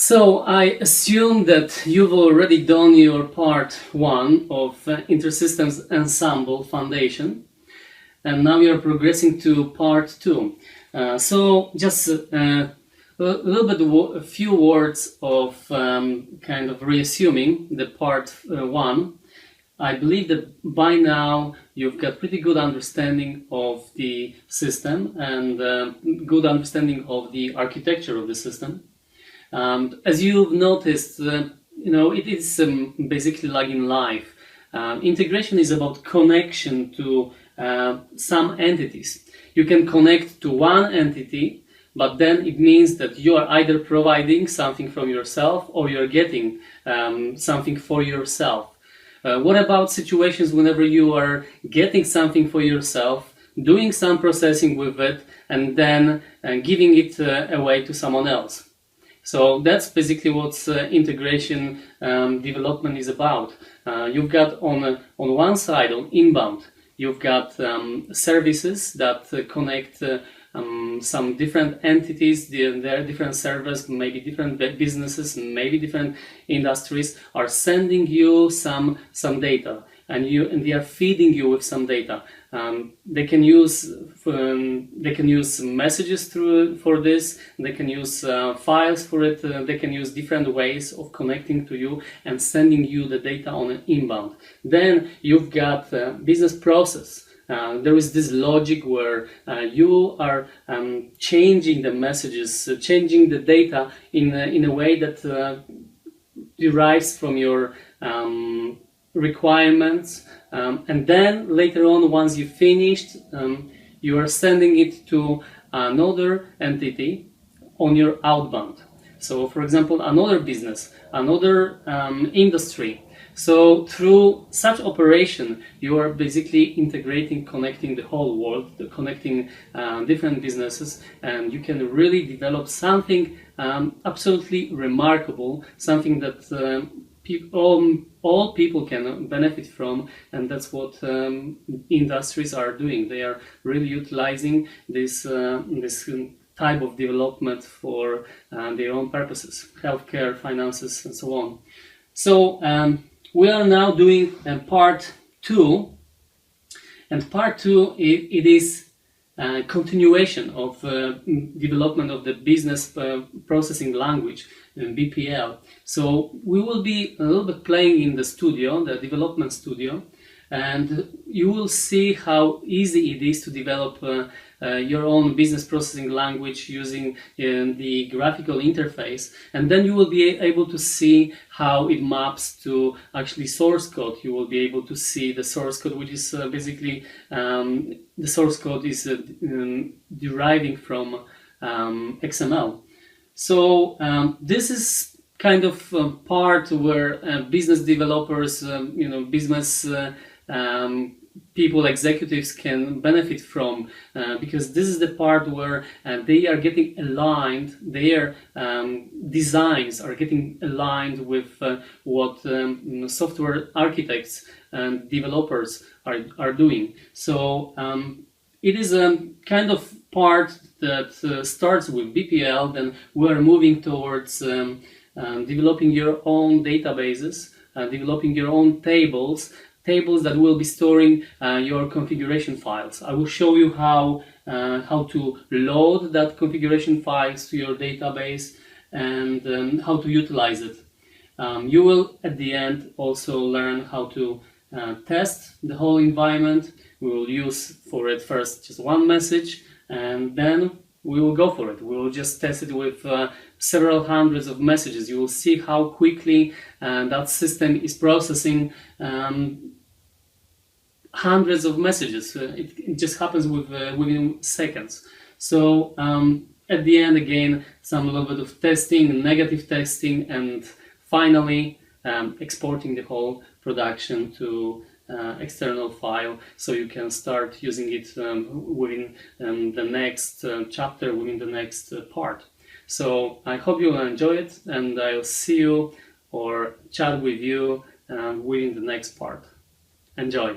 So I assume that you've already done your part 1 of InterSystems Ensemble Foundation, and now you're progressing to part 2. So just a little bit, a few words of kind of reassuming the part 1. I believe that by now you've got pretty good understanding of the system and good understanding of the architecture of the system. As you've noticed, it is basically like in life. Integration is about connection to some entities. You can connect to one entity, but then it means that you are either providing something from yourself or you're getting something for yourself. What about situations whenever you are getting something for yourself, doing some processing with it, and then giving it away to someone else? So that's basically what integration development is about. You've got on one side, on inbound, you've got services that connect some different entities, their different servers, maybe different businesses, maybe different industries are sending you some data, and they are feeding you with some data. They can use messages for this. They can use files for it. They can use different ways of connecting to you and sending you the data on an inbound. Then you've got business process. There is this logic where you are changing the messages, changing the data in a way that derives from your requirements, and then later on, once you finished, you are sending it to another entity on your outbound. So, for example, another business, another industry. So through such operation, you are basically integrating, connecting the whole world, connecting different businesses, and you can really develop something absolutely remarkable, something that all people can benefit from, and that's what industries are doing. They are really utilizing this type of development for their own purposes, healthcare, finances, and so on. So we are now doing part 2, and part 2 it is continuation of development of the business processing language, BPL. So we will be a little bit playing in the studio, the development studio, and you will see how easy it is to develop your own business processing language using the graphical interface, and then you will be able to see how it maps to actually source code. You will be able to see the source code, which is basically the source code is deriving from XML. So this is kind of part where business developers, business people, executives can benefit from, because this is the part where they are getting aligned, their designs are getting aligned with what software architects and developers are doing. So it is a kind of part that starts with BPL, then we're moving towards developing your own databases, developing your own tables that will be storing your configuration files. I will show you how to load that configuration files to your database and how to utilize it. You will at the end also learn how to test the whole environment. We will use for it first just one message, and then we will go for it. We will just test it with several hundreds of messages. You will see how quickly that system is processing hundreds of messages. It just happens within seconds. So at the end, again, some little bit of testing, negative testing, and finally exporting the whole production to external file, so you can start using it within the next chapter, within the next part. So I hope you will enjoy it, and I'll see you or chat with you within the next part. Enjoy!